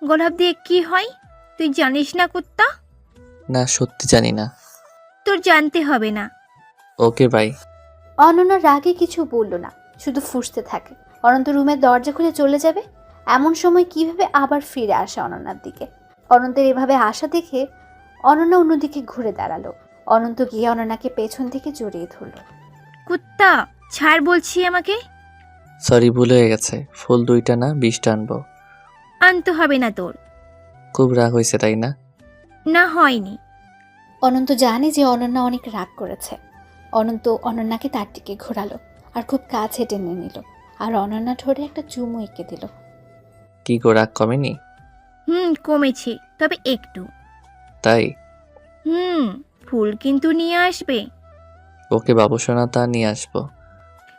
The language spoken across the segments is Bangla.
গোলাপ দিয়ে কি হয় তুই জানিস না কুত্তা? না, সত্যি জানি না। তোর জানতে হবে না। Okay bye. অনন্যা রাগে কিছু বলল না, শুধু ফুঁসতে থাকে। অনন্ত রুমের দরজা খুলে চলে যাবে, এমন সময় কিভাবে আবার ফিরে আসে অনন্যার দিকে। অনন্তের এভাবে আসা দেখে অনন্যা অন্যদিকে ঘুরে দাঁড়ালো। অনন্ত গিয়ে অনন্যাকে পেছন থেকে জড়িয়ে ধরল। কুত্তা ছাড় বলছি আমাকে। সরি, ভুল হয়ে গেছে। ফুল 2টা না 20টা আনবো। আনতে হবে না তোর। খুব রাগ হয়েছে তাই না? না, হয়নি। অনন্ত জানে যে অনন্যা অনেক রাগ করেছে। অনন্ত অনন্যাকে তার দিকে ঘোরালো আর খুব কাছে টেনে নিল, আর অনন্যা ঠোঁটে একটা চুমু এঁকে দিল। কি গো, রাগ কমেনি? কমেছে, তবে একটু। তাই? ফুল কিন্তু নিয়ে আসবে। ওকে বাবু সোনা, তা নিয়ে আসবো।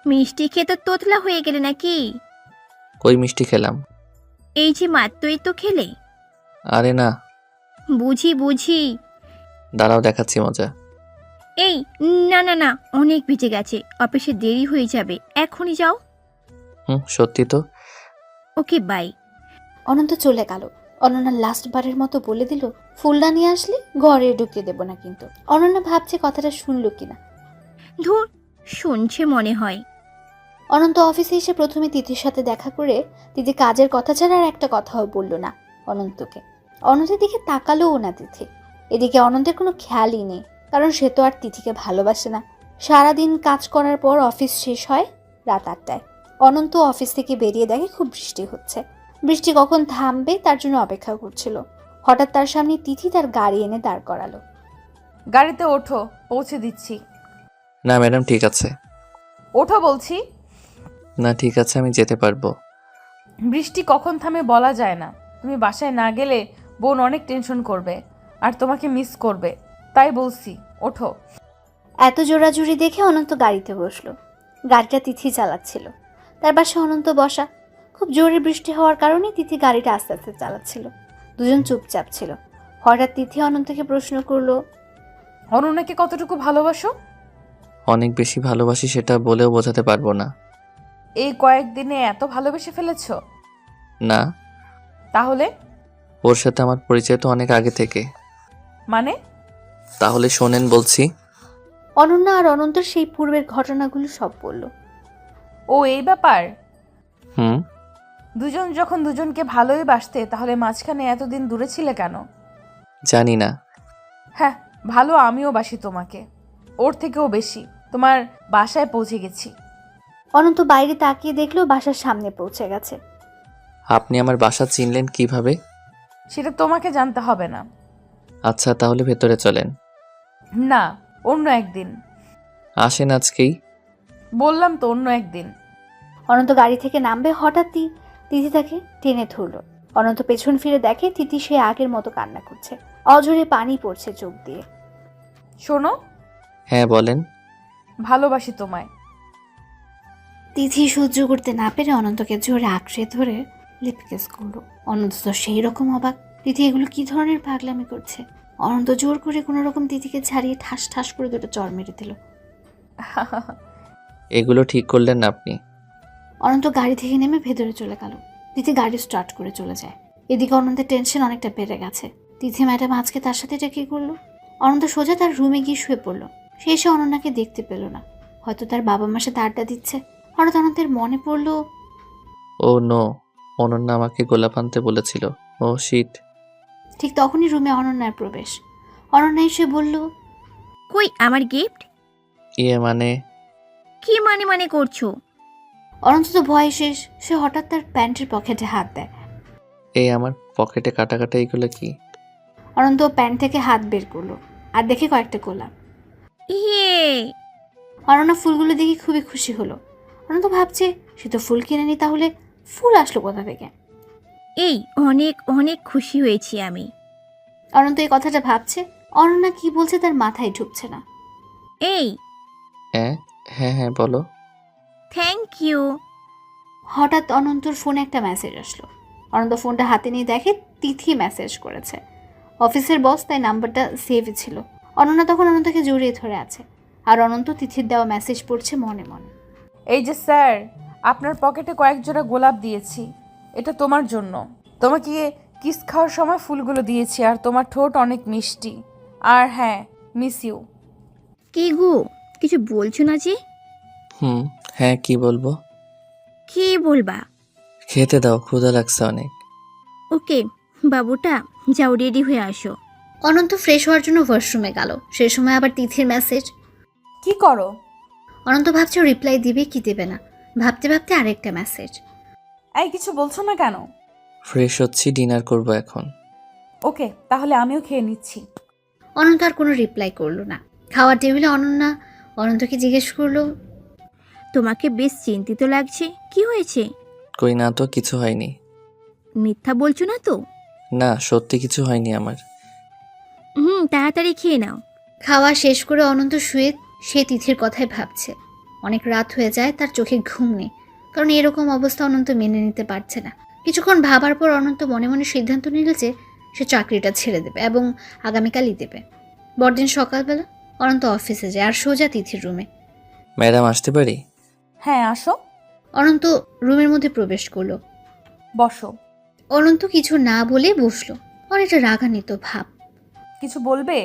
মিষ্টি খেয়ে তো তোতলা হয়ে গেলে নাকি? কই মিষ্টি খেলাম? এই যে মাত্রই তো খেলে। আরে না। বুঝি বুঝি। দাঁড়াও, দেখাচ্ছি মজা। এই, না না না, অনেক ভিজে গেছে, অফিসে দেরি হয়ে যাবে, এখনই যাও। সত্যি তো। Okay bye. অনন্ত চলে গেল। অনন্যা লাস্ট বারের মতো বলে দিল, ফুলটা নিয়ে আসলে ঘরে ঢুকিয়ে দেব না কিন্তু। অনন্যা ভাবছে কথাটা শুনলো কিনা। ধুর, শুনছে মনে হয়। অনন্ত অফিসে এসে প্রথমে তিথির সাথে দেখা করে তিথি কাজের কথা ছাড়া আর একটা কথাও বলল না অনন্তকে। অনন্তের দিকে তাকালোও না তিথি। এদিকে অনন্তের কোনো খেয়ালই নেই, কারণ সে তো আর তিথিকে ভালোবাসে না। সারাদিন কাজ করার পর অফিস শেষ হয় রাত 8টায়। অনন্ত অফিস থেকে বেরিয়ে দেখে খুব বৃষ্টি হচ্ছে। বৃষ্টি কখন থামবে তার জন্য অপেক্ষা করছিল। হঠাৎ তার সামনে তিথি তার গাড়ি এনে দাঁড় করালো। গাড়িতে ওঠো, পৌঁছে দিচ্ছি। না ম্যাডাম, ঠিক আছে। ওঠো বলছি। না ঠিক আছে, আমি যেতে পারবো। বৃষ্টি কখন থামে বলা যায় না। তুমি বাসায় না গেলে বোন অনেক টেনশন করবে আর তোমাকে মিস করবে, তাই বলছি ওঠো। এত জোরাজুরি দেখে অনন্ত গাড়িতে বসলো। গাড়িটা তিথি চালাচ্ছিল, তার পাশে অনন্ত বসা। খুব জোরে বৃষ্টি হওয়ার কারণে তিথি গাড়িটা আস্তে আস্তে চালাচ্ছিল। দুজন চুপচাপ ছিল। হঠাৎ তিথি অনন্তকে প্রশ্ন করলো, অনন্যাকে কতটুকু ভালোবাসো? অনেক বেশি ভালোবাসি, সেটা বলেও বোঝাতে পারবো না। এই কয়েকদিনে এত ভালোবেসে ফেলেছো? না, তাহলে? ওর সাথে আমার পরিচয় তো অনেক আগে থেকে। মানে? তাহলে শোনেন বলছি। অনন্যা আর অনন্তর সেই পূর্বের ঘটনাগুলো সব বলল। ও এই ব্যাপার। হুম। দুজন যখন দুজনকে ভালোই বাসতে, তাহলে মাঝখানে এতদিন দূরে ছিলে কেন? জানি না। হ্যাঁ, ভালো আমিও বাসি তোমাকে, ওর থেকেও বেশি। তোমার বাসায় পৌঁছে গেছি। অনন্ত বাইরে তাকিয়ে দেখলো বাসার সামনে পৌঁছে গেছে। আপনি আমার বাসা চিনলেন কিভাবে? সেটা তোমাকে জানতে হবে না। আচ্ছা, তাহলে ভেতরে চলেন। না, অন্য একদিন। আসেন আজকেই। বললাম তো অন্য একদিন। অনন্ত গাড়ি থেকে নামবে, হঠাৎই তিথি তাকে টেনে ধরল। অনন্ত পেছন ফিরে দেখে তিথি সে আগের মতো কান্না করছে, অঝরে পানি পড়ছে চোখ দিয়ে। শোনো, হ্যাঁ বলেন। ভালোবাসি তোমায়। তিথি সহ্য করতে না পেরে অনন্তকে জোরে আঁকড়ে ধরে লিপ কিস করলো। অনন্ত তো সেই রকম অবাক, তিথি এগুলো কি ধরনের পাগলামি করছে। অনন্ত জোর করে কোনো রকম তিথিকে ছাড়িয়ে ঠাস ঠাস করে দুটো চড় মেরে দিল। এগুলো ঠিক করলেন না আপনি? অনন্ত গাড়ি থেকে নেমে ভেতরে চলে গেল। তিথি গাড়ি স্টার্ট করে চলে যায়। এদিকে অনন্তের টেনশন অনেকটা বেড়ে গেছে। তিথি ম্যাডাম আজকে তার সাথে এটা কি করলো? অনন্ত সোজা তার রুমে গিয়ে শুয়ে পড়লো। সে এসে অনন্যাকে দেখতে পেল না, হয়তো তার বাবা মার সাথে আড্ডা দিচ্ছে। হঠাৎ অনন্তের মনে পড়লো, ও নো, অনন্যা আমাকে গোলাপ আনতে বলেছিল। ও শিট। ঠিক তখনই রুমে অনন্যার প্রবেশ। অনন্যা এসে বলল, কই আমার গিফট? ইয়ে মানে? কি মানে করছো? অনন্ত তো ভয় শেষ। সে হঠাৎ তার প্যান্টের পকেটে হাত দেয়। এই আমার পকেটে কাটা কাটা, এইগুলো কি? অনন্ত প্যান্ট থেকে হাত বের করলো আর দেখে কয়েকটা গোলাপ। ইয়ে, অনন্যা ফুলগুলো দেখে খুবই খুশি হলো। অনন্ত ভাবছে সে তো ফুল কিনেনি, তাহলে ফুল আসলো কোথা থেকে? এই অনেক অনেক খুশি হয়েছি আমি। অনন্ত এই কথাটা ভাবছে, অনন্যা কি বলছে তার মাথায় ঢুকছে না। এই, হ্যাঁ হ্যাঁ হ্যাঁ বলো। Thank you. হঠাৎ অনন্তর ফোনে একটা মেসেজ আসলো। অনন্ত ফোনটা হাতে নিয়ে দেখে তিথি মেসেজ করেছে। অফিসের বস, তাই নাম্বারটা সেভই ছিল। অনন্যা তখন অনন্তকে জড়িয়ে ধরে আছে, আর অনন্ত তিথির দেওয়া মেসেজ পড়ছে মনে মনে। এই যে স্যার, আপনার পকেটে কয়েক জোড়া গোলাপ দিয়েছি, এটা তোমার জন্য। তোমাকে কিস খাওয়ার সময় ফুলগুলো দিয়েছি আর তোমার ঠোঁট অনেক মিষ্টি। আর হ্যাঁ, মিস ইউ। কি গো, কিছু বলছো না যে? হ্যাঁ, কি বলবো? কি বলবা? খেতে দাও, ক্ষুধা লাগছে অনেক। ওকে বাবুটা, যাও রেডি হয়ে আসো। অনন্ত ফ্রেশ হওয়ার জন্য ওয়াশরুমে গেল। সে সময় আবার তিথির মেসেজ। কি করো? অনন্ত ভাবছে রিপ্লাই দিবে কি দেবে না, ভাবতে ভাবতে আরেকটা মেসেজ। এই কিছু বলছো না কেন? ফ্রেশ হচ্ছি, ডিনার করব এখন। ওকে, তাহলে আমিও খেয়ে নিচ্ছি। অনন্ত আর কোনো রিপ্লাই করলো না। খাওয়ার টেবিলে অনন্যা অনন্তকে জিজ্ঞেস করলো, তোমাকে বেশ চিন্তিত লাগছে, কি হয়েছে? কই না তো, কিছু হয়নি। মিথ্যা বলছো না তো? না, সত্যি কিছু হয়নি আমার। তাড়াতাড়ি খেয়ে নাও। খাওয়া শেষ করে অনন্ত শুয়ে সে তিথির কথাই ভাবছে। অনেক রাত হয়ে যায়, তার চোখে ঘুম নেই, কারণ এরকম অবস্থা অনন্ত মেনে নিতে পারছে না। কিছুক্ষণ ভাবার পর অনন্ত মনে মনে সিদ্ধান্ত নিল যে সে চাকরিটা ছেড়ে দেবে এবং আগামীকালই দেবে। পরদিন সকালবেলা অনন্ত অফিসে যায় আর সোজা তিথির রুমে। ম্যাডাম, আসতে পারি? হ্যাঁ, আসো। অনন্ত রুমের মধ্যে প্রবেশ করলো। বসো। অনন্ত কিছু না বলে বসলো। অনেকটা রাগান্বিত ভাব। কিছু বলবে?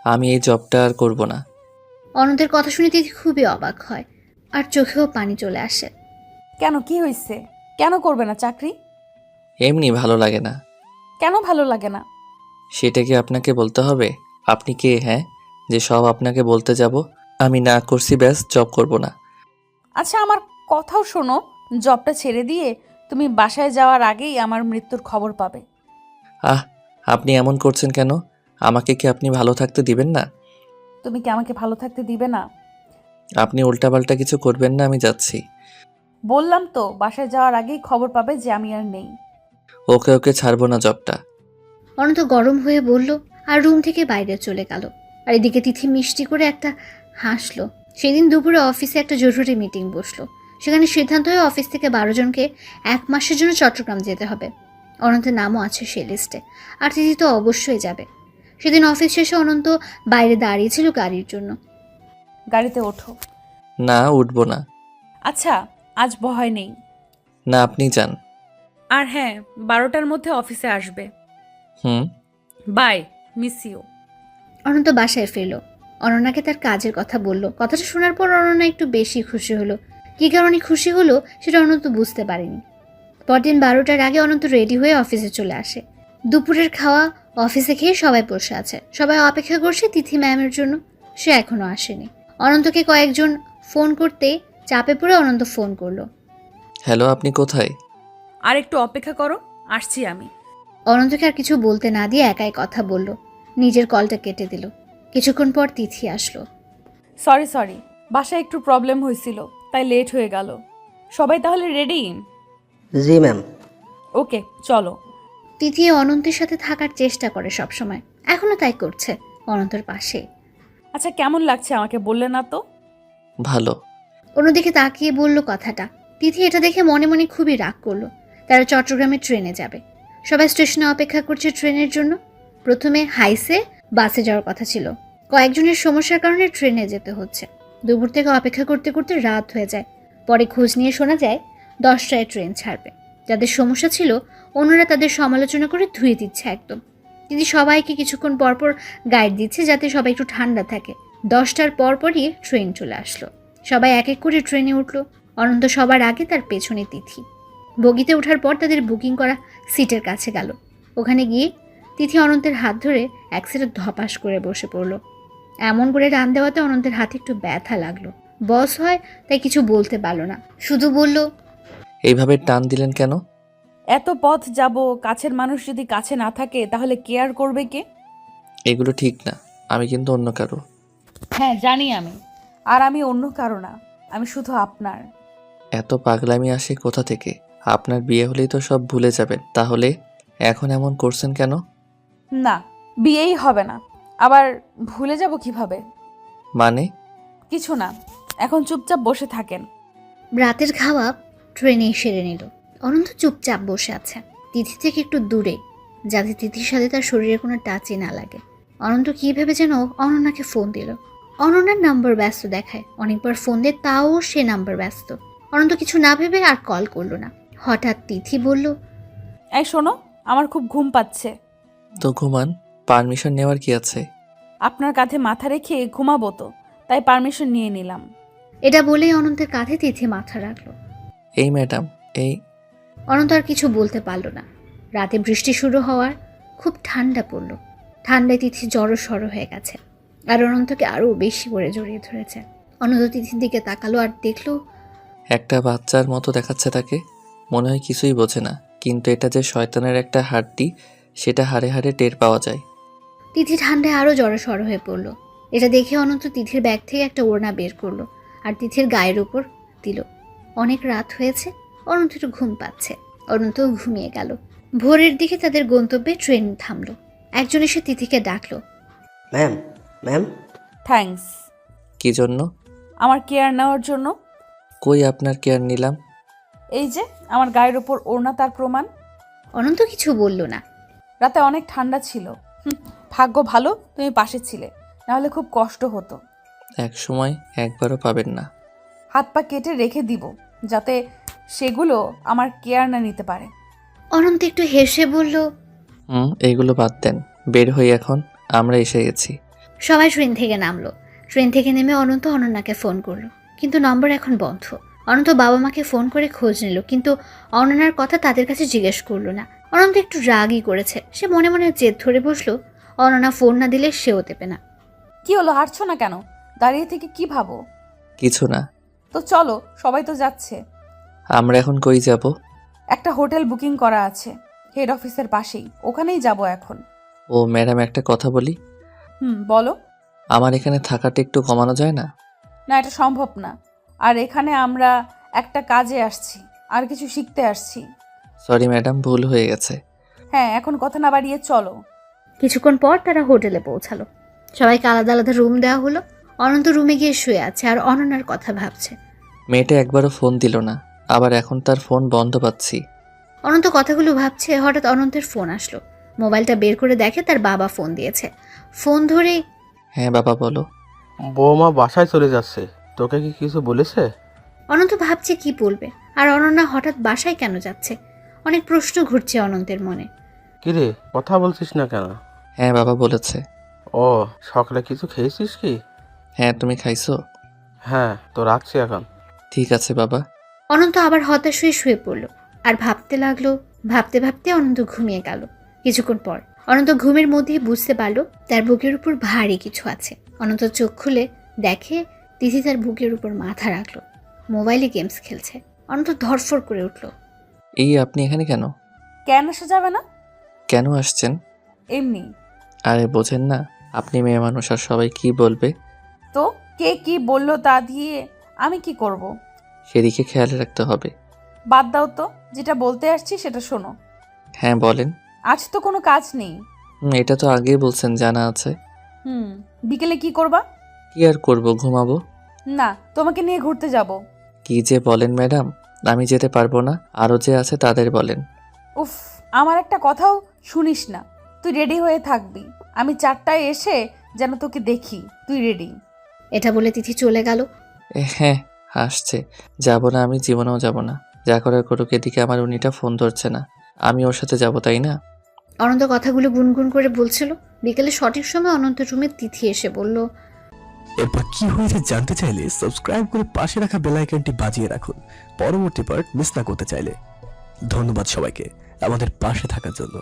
আমি এই জবটা আর করব না। অনন্তের কথা শুনে তিথি খুবই অবাক হয় আর চোখেও পানি চলে আসে। কেন, কি হয়েছে? কেন করবে না চাকরি? এমনি ভালো লাগে না। কেন ভালো লাগে না? সেটা কি আপনাকে বলতে হবে? আপনি কে, হ্যাঁ, যে সব আপনাকে বলতে যাব? আমি না করছি, ব্যাস জব করব না। আচ্ছা, আমার কথাও শোনো। জবটা ছেড়ে দিয়ে তুমি বাসায় যাওয়ার আগেই আমার মৃত্যুর খবর পাবে। আহ, আপনি এমন করছেন কেন? আমাকে কি আপনি ভালো থাকতে দিবেন না? তুমি কি আমাকে ভালো থাকতে দিবে না? আপনি উল্টাপাল্টা কিছু করবেন না, আমি যাচ্ছি। বললাম তো, বাসায় যাওয়ার আগেই খবর পাবে যে আমি আর নেই। ওকে ওকে, ছাড়বো না জবটা। অনন্ত গরম হয়ে বলল আর রুম থেকে বাইরে চলে গেল। আর এদিকে তিথি মিষ্টি করে একটা হাসলো। সেদিন দুপুরে অফিসে একটা জরুরি মিটিং বসলো। সেখানে সিদ্ধান্ত হয়ে অফিস থেকে 12 জনকে 1 মাসের জন্য চট্টগ্রাম যেতে হবে। অনন্তের নামও আছে সেই লিস্টে, আর তিথি তো অবশ্যই যাবে। সেদিন অফিস শেষে অনন্ত বাইরে দাঁড়িয়েছিল গাড়ির জন্য। গাড়িতে ওঠো। না, উঠবো না। আচ্ছা, আজ ভয় নেই। না, আপনি যান। আর হ্যাঁ, 12টার মধ্যে অফিসে আসবে। Hmm. Bye, miss you. Ananta বাসায় ফিরল। অনন্যাকে তার কাজের কথা বলল। কথাটা শোনার পর অনন্যা একটু বেশি খুশি হলো। কী কারণে খুশি হলো সেটা অনন্ত বুঝতে পারেনি। পরদিন 12টার আগে অনন্ত রেডি হয়ে অফিসে চলে আসে। দুপুরের খাওয়া অফিসে খেয়ে সবাই বসে আছে। সবাই অপেক্ষা করছে তিথি ম্যামের জন্য। সে এখনো আসেনি। অনন্তকে কয়েকজন ফোন করতে চাপে পড়ে অনন্ত ফোন করলো। হ্যালো, আপনি কোথায়? আর একটু অপেক্ষা করো, আসছি আমি। অনন্তকে আর কিছু বলতে না দিয়ে একাই কথা বলল। নিজের কলটা কেটে দিল। কিছুক্ষণ পর তিথি আসলো। সরি, বাসায় একটু প্রবলেম হয়েছিল, তাই লেট হয়ে গেল। সবাই তাহলে রেডি? জি ম্যাম। ওকে, চলো। তিথি অনন্তের সাথে থাকার চেষ্টা করে সবসময়, এখনো তাই করছে অনন্তের পাশে। আচ্ছা, কেমন লাগছে আমাকে বললে না তো? ভালো। অন্যদিকে তাকিয়ে বলল কথাটা। তিথি এটা দেখে মনে মনে খুবই রাগ করলো। তারা চট্টগ্রামে ট্রেনে যাবে। সবাই স্টেশনে অপেক্ষা করছে ট্রেনের জন্য। প্রথমে হাইসে বাসে যাওয়ার কথা ছিল। কয়েকজনের সমস্যার কারণে ট্রেনে যেতে হচ্ছে। দুপুর থেকে অপেক্ষা করতে করতে রাত হয়ে যায়। পরে খোঁজ নিয়ে শোনা যায় 10টায় ট্রেন ছাড়বে। যাদের সমস্যা ছিল অন্যরা তাদের সমালোচনা করে ধুয়ে দিচ্ছে একদম। দিদি সবাইকে কিছুক্ষণ পরপর গাইড দিচ্ছে যাতে সবাই একটু ঠান্ডা থাকে। 10টার পরপরই ট্রেন চলে আসলো। সবাই এক এক করে ট্রেনে উঠলো। অনন্ত সবার আগে, তার পেছনে তিথি। বগিতে ওঠার পর তাদের বুকিং করা সিটের কাছে গেল। ওখানে গিয়ে তিথি অনন্তের হাত ধরে এক সিটে ধপাস করে বসে পড়লো। এমন করে টান দেওয়াতে অনন্তের হাতে একটু ব্যথা লাগলো। বস হয় তাই কিছু বলতে পারলো না, শুধু বলল, এইভাবে টান দিলেন কেন? এত পথ যাব, কাছের মানুষ যদি কাছে না থাকে তাহলে কেয়ার করবে কে? এগুলো ঠিক না। আমি কিন্তু অন্য কারো। হ্যাঁ, জানি আমি। আর আমি অন্য কারো না, আমি শুধু আপনার। এত পাগলামি আসে কোথা থেকে? আপনার বিয়ে হলেই তো সব ভুলে যাবেন, তাহলে এখন এমন করছেন কেন? না, বিয়েই হবে না, আবার ভুলে যাব কিভাবে? মানে? কিছু না, এখন চুপচাপ বসে থাকেন। রাতের খাওয়া ট্রেনে সেরে নিল। অনন্ত চুপচাপ বসে আছে, তিথি থেকে একটু দূরে, যাতে তিথির সাথে তার শরীরে কোনো টাচই না লাগে। অনন্ত কী ভেবে যেন অনন্যাকে ফোন দিল। অনন্যার নাম্বার ব্যস্ত দেখায়। অনেকবার ফোন দিয়ে তাও সে নাম্বার ব্যস্ত। অনন্ত কিছু না ভেবে আর কল করলো না। হঠাৎ তিথি বলল, এই শোনো, আমার খুব ঘুম পাচ্ছে। তো ঘুমান, পারমিশন নেওয়ার কি আছে? আপনার কাঁধে মাথা রেখে ঘুমাবো তো, তাই পারমিশন নিয়ে নিলাম। এটা বলেই অনন্তের কাঁধে তিথি মাথা রাখলো। এই ম্যাডাম, এই অনন্ত আর কিছু বলতে পারল না। রাতে বৃষ্টি শুরু হওয়ার খুব ঠান্ডা পড়ল। ঠান্ডায় তিথি জড়সড় হয়ে গেছে, আর অনন্তকে আরও বেশি করে জড়িয়ে ধরেছে। অনন্ত তিথির দিকে তাকালো আর দেখলো একটা বাচ্চার মতো দেখাচ্ছে তাকে। মনে হয় কিছুই বোঝে না, কিন্তু এটা যে শয়তানের একটা হাড্ডি সেটা হাড়ে হাড়ে টের পাওয়া যায়। তিথি ঠান্ডায় আরও জড়সড় হয়ে পড়ল। এটা দেখে অনন্ত তিথির ব্যাগ থেকে একটা ওড়না বের করলো আর তিথির গায়ের উপর দিল। অনেক রাত হয়েছে, অনন্ত একটু ঘুম পাচ্ছে। অনন্তও ঘুমিয়ে গেল। ভোরের দিকে তাদের গন্তব্যে ট্রেন থামলো। একজন এসে তিথিকে ডাকলো। Ma'am, ma'am. থ্যাঙ্কস। কি জন্য? আমার কেয়ার নেওয়ার জন্য। কই আপনার কেয়ার নিলাম? এই যে আমার গায়ের ওপর ওড়না, তার প্রমাণ। অনন্ত কিছু বলল না। রাতে অনেক ঠান্ডা ছিল। ভাগ্য ভালো তুমি পাশে ছিলে, নাহলে খুব কষ্ট হতো। এক সময় একবারও পাবেন না। হাত পা কেটে রেখে দিব, যাতে সেগুলো আমার কেয়ার না নিতে পারে। অনন্ত একটু হেসে বলল। এইগুলো বাদ দেন, বের হই এখন, আমরা এসে গেছি। সবাই ট্রেন থেকে নামলো। ট্রেন থেকে নেমে অনন্ত অনন্যাকে ফোন করলো, কিন্তু নম্বর এখন বন্ধ। অনন্ত বাবা মাকে ফোন করে খোঁজ নিল, কিন্তু অনন্যার কথা তাদের কাছে জিজ্ঞেস করলো না। অনন্ত একটু রাগই করেছে। সে মনে মনে জেদ ধরে বসলো, অনন্যা ফোন না দিলে সেও দেবে না। কি হলো, হাঁটছো না কেন? দাঁড়িয়ে থেকে কি ভাবো? কিছু না। তো চলো, সবাই তো যাচ্ছে। আমরা এখন কই যাব? একটা হোটেল বুকিং করা আছে হেড অফিসের পাশেই, ওখানেই যাব এখন। ও ম্যাডাম, একটা কথা বলি। বলো। আমার এখানে থাকাটা একটু কমানো যায় না? না, এটা সম্ভব না। আর এখানে আমরা একটা কাজে আসছি, আর কিছু শিখতে আসছি। সরি ম্যাডাম, ভুল হয়ে গেছে। হ্যাঁ, এখন কথা না বাড়িয়ে চলো। কিছুক্ষণ পর তারা হোটেলে পৌঁছালো। সবাইকে আলাদা আলাদা রুম দেওয়া হলো। অনন্ত রুমে গিয়ে শুয়ে আছে আর অনন্যার কথা ভাবছে। মেয়েটা একবারও ফোন দিল না, আবার এখন তার ফোন বন্ধ পাচ্ছি। অনন্ত কথাগুলো ভাবছে, হঠাৎ অনন্তের ফোন আসলো। মোবাইলটা বের করে দেখে তার বাবা ফোন দিয়েছে। ফোন ধরেই, হ্যাঁ বাবা বলো। বৌমা বাসায় চলে যাচ্ছে, তোকে কি কিছু বলেছে? অনন্ত ভাবছে কি বলবে, আর অনন্যা হঠাৎ বাসায় কেন যাচ্ছে। অনেক প্রশ্ন ঘুরছে অনন্তের মনে। কিরে, কথা বলছিস না কেন? হ্যাঁ বাবা বলেছে। ও, সকালে কিছু খেয়েছিস কি? হ্যাঁ, তুমি খাইছো? হ্যাঁ, তো রাখছি এখন। ঠিক আছে বাবা। অনন্ত আবার হতাশ হয়ে শুয়ে পড়ল আর ভাবতে লাগলো। ভাবতে ভাবতে অনন্ত ঘুমিয়ে গেল। কিছুক্ষণ পর অনন্ত ঘুমের মধ্যেই বুঝতে পারলো তার বুকের উপর ভারী কিছু আছে। অনন্ত চোখ খুলে দেখে তিথি তার বুকের উপর মাথা রাখলো, মোবাইলে গেমস খেলছে। অনন্ত ধরফর করে উঠল। এই আপনি এখানে কেন? কেন আসা যাবে না? কেন আসছেন? এমনি। আরে বোঝেন না, আপনি মেয়ে মানুষ, আর সবাই কি বলবে। তো কে কি বললো তা দিয়ে আমি কি করব? সেদিকে খেয়াল রাখতে হবে। বাদ দাও তো, যেটা বলতে আসছি সেটা শোনো। হ্যাঁ বলেন। আজ তো কোনো কাজ নেই। এটা তো আগেই বলছেন, জানা আছে। বিকেলে কি করবা? কি আর করব, ঘুমাবো। না, তোমাকে নিয়ে ঘুরতে যাব। কি যে বলেন ম্যাডাম, আমি যেতে পারবো না, আরও যে আছে তাদের বলেন। উফ, আমার একটা কথাও শুনিস না। তুই রেডি হয়ে থাকবি, আমি 4টায় এসে যেন তোকে দেখি তুই রেডি। এটা বলে তিথি চলে গেল। হ্যাঁ আসছে, যাব না, আমি জীবনেও যাব না। যা করার করুক, এদিকে আমার উনিটা ফোন ধরছে না, আমি ওর সাথে যাব, তাই না? অনন্ত কথাগুলো গুনগুন করে বলছিল। বিকেলে সঠিক সময় অনন্ত রুমে তিথি এসে বলল, এরপর কি হয়েছে জানতে চাইলে সাবস্ক্রাইব করে পাশে রাখা বেল আইকনটি বাজিয়ে রাখুন পরবর্তী পার্ট মিস না করতে চাইলে। ধন্যবাদ সবাইকে আমাদের পাশে থাকার জন্য।